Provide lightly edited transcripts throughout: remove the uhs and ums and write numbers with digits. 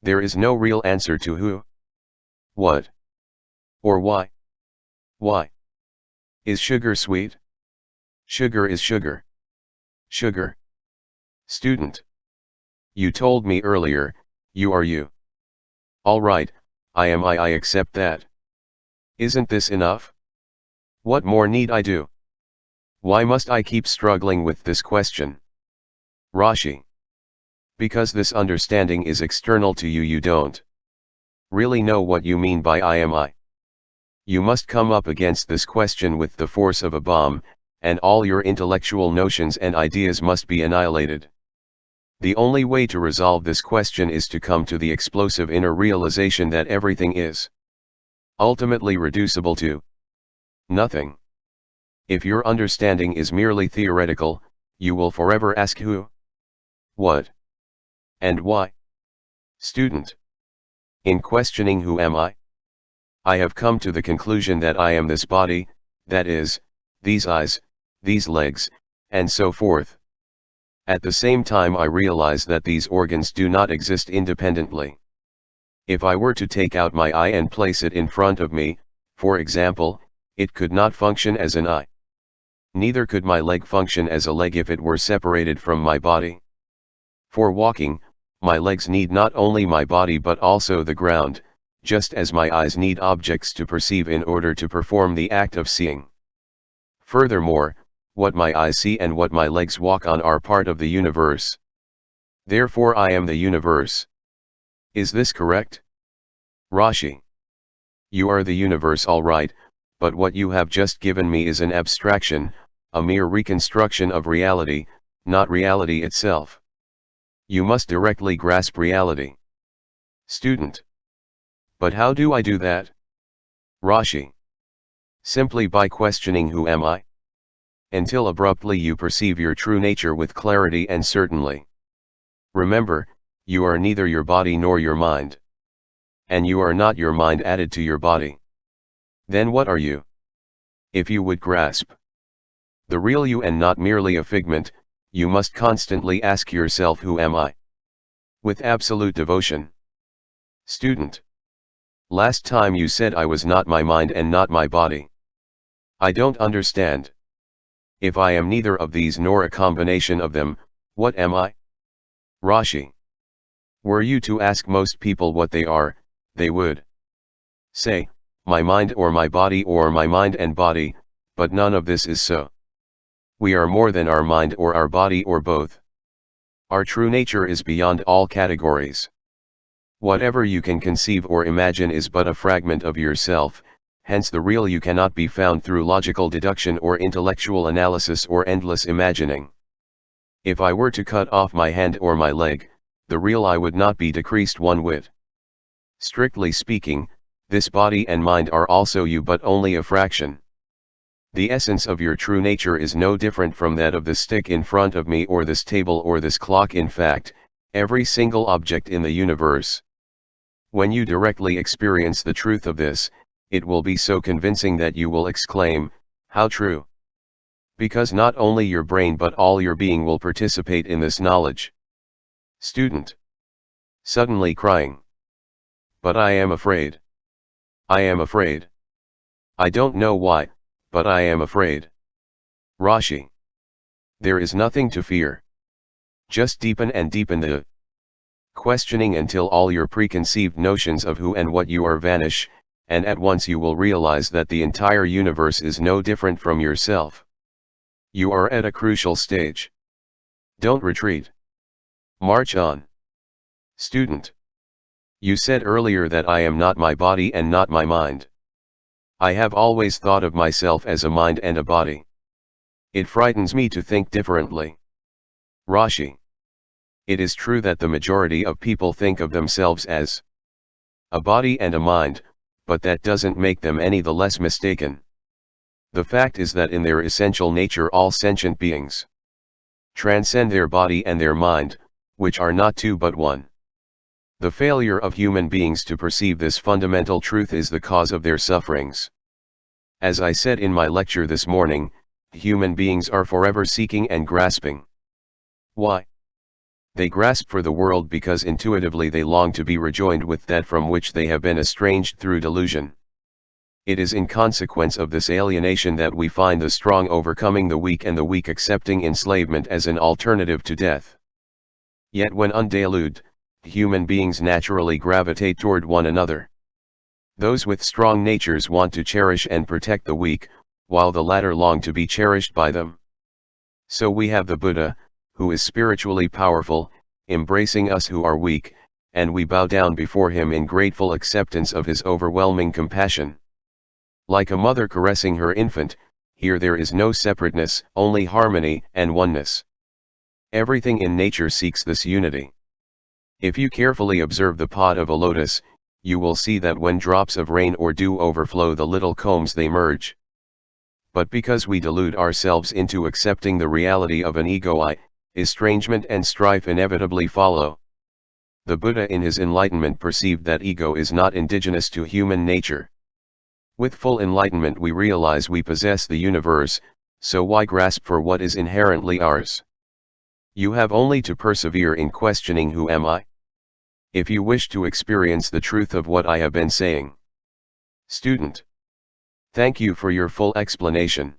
There is no real answer to who, what, or why. Why? Is sugar sweet? Sugar is sugar. Sugar. Student. You told me earlier, you are you. All right, I am I accept that. Isn't this enough? What more need I do? Why must I keep struggling with this question? ROSHI. Because this understanding is external to you, you don't really know what you mean by I am I. You must come up against this question with the force of a bomb, and all your intellectual notions and ideas must be annihilated. The only way to resolve this question is to come to the explosive inner realization that everything is ultimately reducible to nothing. If your understanding is merely theoretical, you will forever ask who, what, and why. Student. In questioning who am I have come to the conclusion that I am this body, that is, these eyes, these legs, and so forth. At the same time I realize that these organs do not exist independently. If I were to take out my eye and place it in front of me, for example, it could not function as an eye. Neither could my leg function as a leg if it were separated from my body. For walking, my legs need not only my body but also the ground, just as my eyes need objects to perceive in order to perform the act of seeing. Furthermore, what my eyes see and what my legs walk on are part of the universe. Therefore I am the universe. Is this correct? ROSHI. You are the universe, all right, but what you have just given me is an abstraction, a mere reconstruction of reality, not reality itself. You must directly grasp reality. Student. But how do I do that? ROSHI. Simply by questioning who am I? Until abruptly you perceive your true nature with clarity and certainly. Remember, you are neither your body nor your mind. And you are not your mind added to your body. Then what are you? If you would grasp the real you and not merely a figment, you must constantly ask yourself who am I? With absolute devotion. Student. Last time you said I was not my mind and not my body. I don't understand. If I am neither of these nor a combination of them, what am I? ROSHI. Were you to ask most people what they are, they would say, my mind or my body or my mind and body, but none of this is so. We are more than our mind or our body or both. Our true nature is beyond all categories. Whatever you can conceive or imagine is but a fragment of yourself, hence the real you cannot be found through logical deduction or intellectual analysis or endless imagining. If I were to cut off my hand or my leg, the real I would not be decreased one whit. Strictly speaking, this body and mind are also you, but only a fraction. The essence of your true nature is no different from that of the stick in front of me or this table or this clock, in fact, every single object in the universe. When you directly experience the truth of this, it will be so convincing that you will exclaim, how true! Because not only your brain but all your being will participate in this knowledge. Student. Suddenly crying. But I am afraid. I am afraid. I don't know why, but I am afraid. ROSHI. There is nothing to fear. Just deepen and deepen the questioning until all your preconceived notions of who and what you are vanish, and at once you will realize that the entire universe is no different from yourself. You are at a crucial stage. Don't retreat. March on. Student. You said earlier that I am not my body and not my mind. I have always thought of myself as a mind and a body. It frightens me to think differently. ROSHI. It is true that the majority of people think of themselves as a body and a mind, but that doesn't make them any the less mistaken. The fact is that in their essential nature all sentient beings transcend their body and their mind, which are not two but one. The failure of human beings to perceive this fundamental truth is the cause of their sufferings. As I said in my lecture this morning, human beings are forever seeking and grasping. Why? They grasp for the world because intuitively they long to be rejoined with that from which they have been estranged through delusion. It is in consequence of this alienation that we find the strong overcoming the weak and the weak accepting enslavement as an alternative to death. Yet when undeluded, human beings naturally gravitate toward one another. Those with strong natures want to cherish and protect the weak, while the latter long to be cherished by them. So we have the Buddha, who is spiritually powerful, embracing us who are weak, and we bow down before him in grateful acceptance of his overwhelming compassion. Like a mother caressing her infant, here there is no separateness, only harmony and oneness. Everything in nature seeks this unity. If you carefully observe the pod of a lotus, you will see that when drops of rain or dew overflow the little combs they merge. But because we delude ourselves into accepting the reality of an ego I, estrangement and strife inevitably follow. The Buddha in his enlightenment perceived that ego is not indigenous to human nature. With full enlightenment we realize we possess the universe, so why grasp for what is inherently ours? You have only to persevere in questioning who am I? If you wish to experience the truth of what I have been saying. Student. Thank you for your full explanation.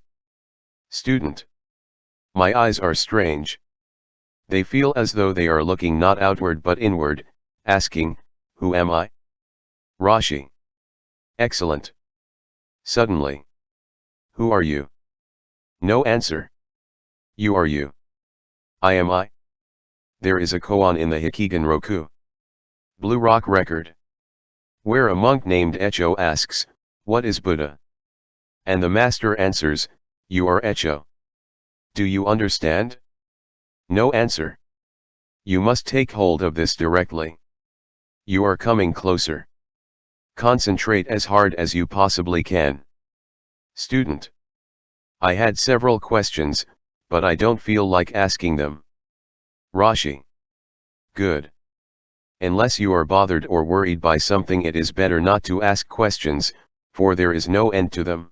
Student. My eyes are strange. They feel as though they are looking not outward but inward, asking, who am I? ROSHI. Excellent. Suddenly. Who are you? No answer. You are you. I am I. There is a koan in the Hikigan Roku. Blue Rock Record. Where a monk named Echo asks, what is Buddha? And the master answers, you are Echo. Do you understand? No answer. You must take hold of this directly. You are coming closer. Concentrate as hard as you possibly can. Student. I had several questions, but I don't feel like asking them. ROSHI. Good. Unless you are bothered or worried by something, it is better not to ask questions, for there is no end to them.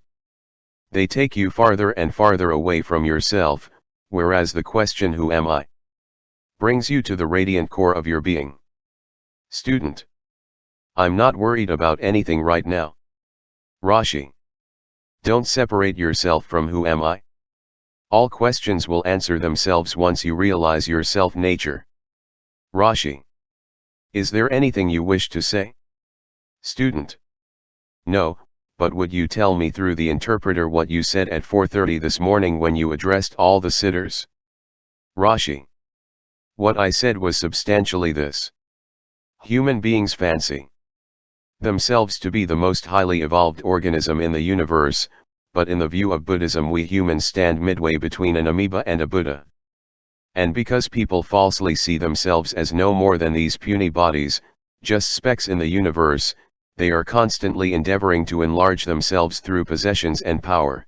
They take you farther and farther away from yourself, whereas the question who am I? Brings you to the radiant core of your being. Student. I'm not worried about anything right now. ROSHI. Don't separate yourself from who am I? All questions will answer themselves once you realize your self-nature. ROSHI. Is there anything you wish to say? Student. No, but would you tell me through the interpreter what you said at 4:30 this morning when you addressed all the sitters? ROSHI. What I said was substantially this. Human beings fancy themselves to be the most highly evolved organism in the universe, but in the view of Buddhism we humans stand midway between an amoeba and a Buddha. And because people falsely see themselves as no more than these puny bodies, just specks in the universe, they are constantly endeavoring to enlarge themselves through possessions and power.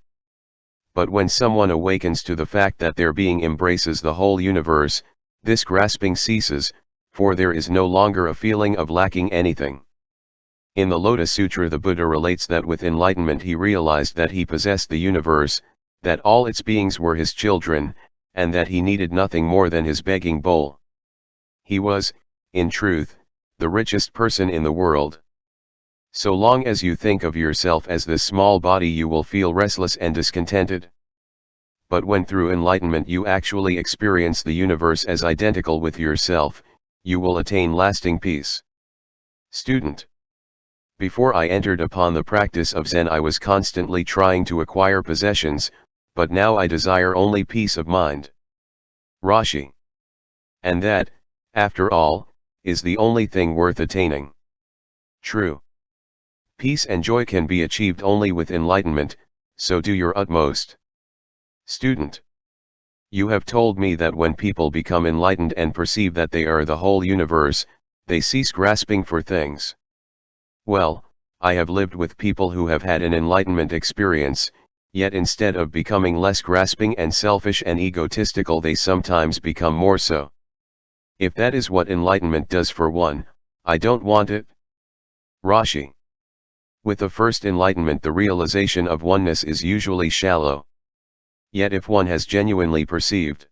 But when someone awakens to the fact that their being embraces the whole universe, this grasping ceases, for there is no longer a feeling of lacking anything. In the Lotus Sutra the Buddha relates that with enlightenment he realized that he possessed the universe, that all its beings were his children, and that he needed nothing more than his begging bowl. He was, in truth, the richest person in the world. So long as you think of yourself as this small body you will feel restless and discontented. But when through enlightenment you actually experience the universe as identical with yourself, you will attain lasting peace. Student. Before I entered upon the practice of Zen I was constantly trying to acquire possessions, but now I desire only peace of mind. ROSHI. And that, after all, is the only thing worth attaining. True. Peace and joy can be achieved only with enlightenment, so do your utmost. Student. You have told me that when people become enlightened and perceive that they are the whole universe, they cease grasping for things. Well, I have lived with people who have had an enlightenment experience, yet instead of becoming less grasping and selfish and egotistical they sometimes become more so. If that is what enlightenment does for one, I don't want it. ROSHI. With the first enlightenment the realization of oneness is usually shallow. Yet if one has genuinely perceived,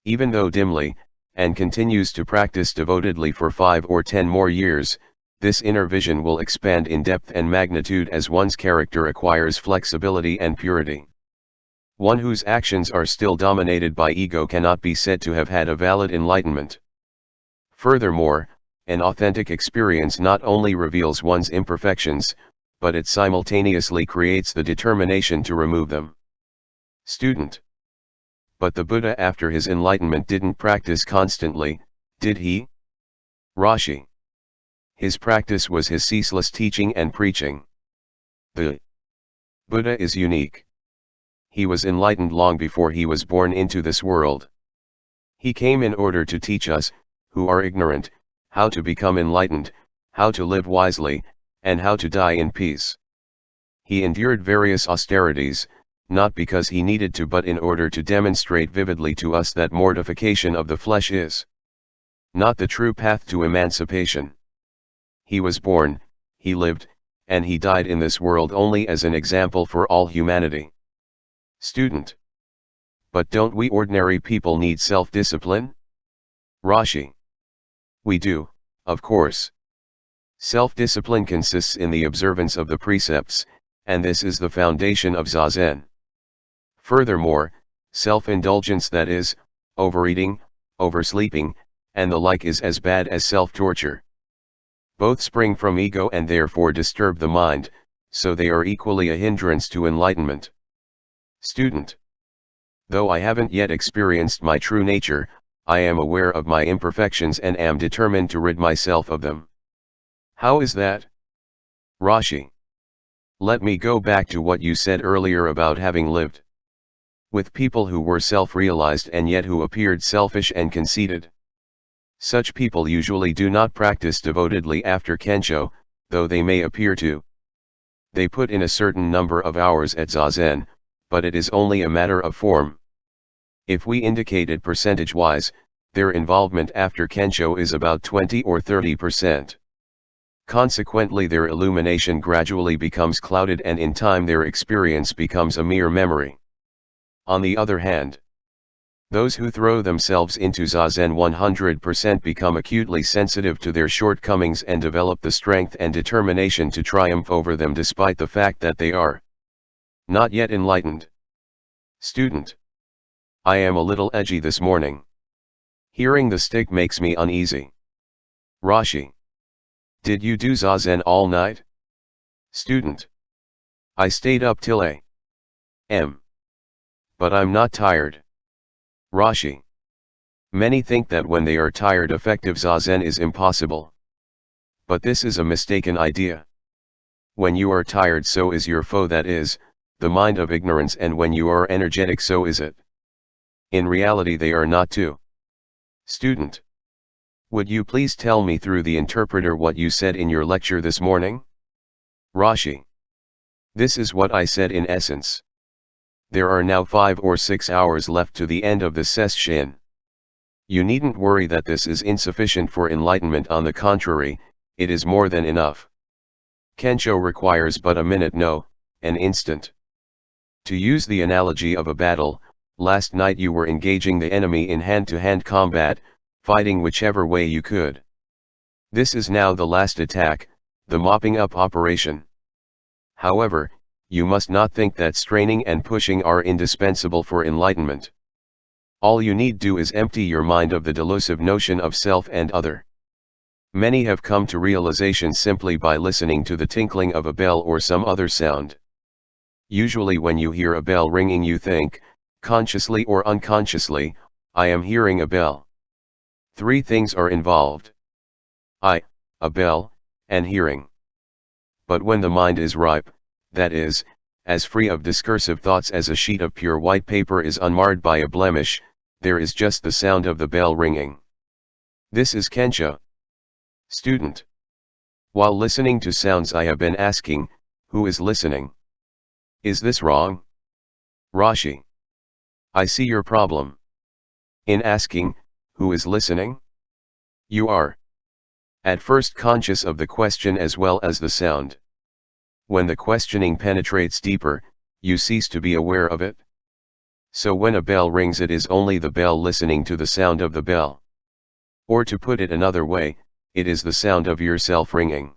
even though dimly, and continues to practice devotedly for 5 or 10 more years, this inner vision will expand in depth and magnitude as one's character acquires flexibility and purity. One whose actions are still dominated by ego cannot be said to have had a valid enlightenment. Furthermore, an authentic experience not only reveals one's imperfections, but it simultaneously creates the determination to remove them. Student. But the Buddha after his enlightenment didn't practice constantly, did he? ROSHI. His practice was his ceaseless teaching and preaching. The Buddha is unique. He was enlightened long before he was born into this world. He came in order to teach us, who are ignorant, how to become enlightened, how to live wisely, and how to die in peace. He endured various austerities, not because he needed to but in order to demonstrate vividly to us that mortification of the flesh is not the true path to emancipation. He was born, he lived, and he died in this world only as an example for all humanity. Student. But don't we ordinary people need self-discipline? ROSHI. We do, of course. Self-discipline consists in the observance of the precepts, and this is the foundation of Zazen. Furthermore, self-indulgence, that is, overeating, oversleeping, and the like, is as bad as self-torture. Both spring from ego and therefore disturb the mind, so they are equally a hindrance to enlightenment. Student. Though I haven't yet experienced my true nature, I am aware of my imperfections and am determined to rid myself of them. How is that? ROSHI. Let me go back to what you said earlier about having lived with people who were self-realized and yet who appeared selfish and conceited. Such people usually do not practice devotedly after Kensho, though they may appear to. They put in a certain number of hours at Zazen, but it is only a matter of form. If we indicate it percentage-wise, their involvement after Kensho is about 20 or 30%. Consequently, their illumination gradually becomes clouded and in time their experience becomes a mere memory. On the other hand, those who throw themselves into Zazen 100% become acutely sensitive to their shortcomings and develop the strength and determination to triumph over them despite the fact that they are not yet enlightened. Student. I am a little edgy this morning. Hearing the stick makes me uneasy. ROSHI. Did you do Zazen all night? Student. I stayed up till a.m. But I'm not tired. ROSHI. Many think that when they are tired effective Zazen is impossible. But this is a mistaken idea. When you are tired so is your foe, that is, the mind of ignorance, and when you are energetic so is it. In reality they are not two. Student. Would you please tell me through the interpreter what you said in your lecture this morning? ROSHI. This is what I said in essence. There are now 5 or 6 hours left to the end of the session. You needn't worry that this is insufficient for enlightenment, on the contrary, it is more than enough. Kensho requires but a minute, no, an instant. To use the analogy of a battle, last night you were engaging the enemy in hand-to-hand combat, fighting whichever way you could. This is now the last attack, the mopping up operation. However, you must not think that straining and pushing are indispensable for enlightenment. All you need do is empty your mind of the delusive notion of self and other. Many have come to realization simply by listening to the tinkling of a bell or some other sound. Usually when you hear a bell ringing you think, consciously or unconsciously, I am hearing a bell. 3 things are involved: a bell, and hearing. But when the mind is ripe, that is, as free of discursive thoughts as a sheet of pure white paper is unmarred by a blemish, there is just the sound of the bell ringing. This is Kensho. Student. While listening to sounds I have been asking, who is listening? Is this wrong? ROSHI. I see your problem. In asking, who is listening? You are at first conscious of the question as well as the sound. When the questioning penetrates deeper, you cease to be aware of it. So when a bell rings it is only the bell listening to the sound of the bell. Or to put it another way, it is the sound of yourself ringing.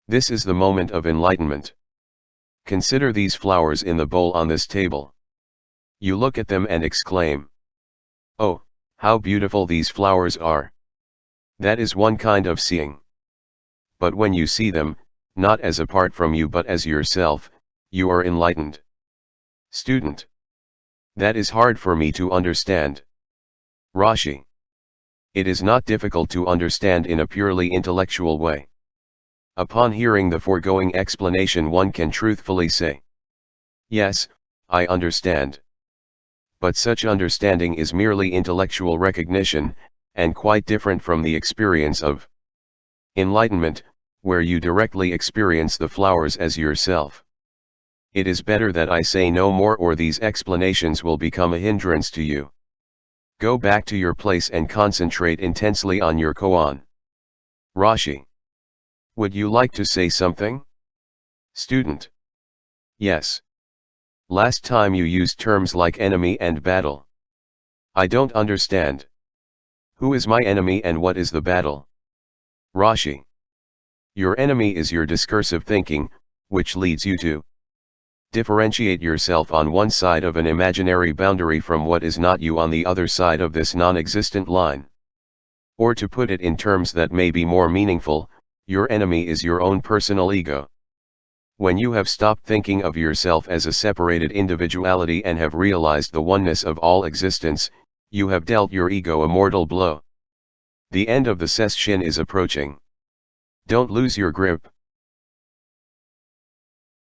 This is the moment of enlightenment. Consider these flowers in the bowl on this table. You look at them and exclaim, "Oh, how beautiful these flowers are!" That is one kind of seeing. But when you see them, not as apart from you but as yourself, you are enlightened. Student. That is hard for me to understand. ROSHI. It is not difficult to understand in a purely intellectual way. Upon hearing the foregoing explanation, one can truthfully say, "Yes, I understand." But such understanding is merely intellectual recognition, and quite different from the experience of enlightenment, where you directly experience the flowers as yourself. It is better that I say no more, or these explanations will become a hindrance to you. Go back to your place and concentrate intensely on your koan. ROSHI. Would you like to say something? Student. Yes. Last time you used terms like enemy and battle. I don't understand. Who is my enemy and what is the battle? ROSHI. Your enemy is your discursive thinking, which leads you to differentiate yourself on one side of an imaginary boundary from what is not you on the other side of this non-existent line. Or to put it in terms that may be more meaningful, your enemy is your own personal ego. When you have stopped thinking of yourself as a separated individuality and have realized the oneness of all existence, you have dealt your ego a mortal blow. The end of the session is approaching. Don't lose your grip.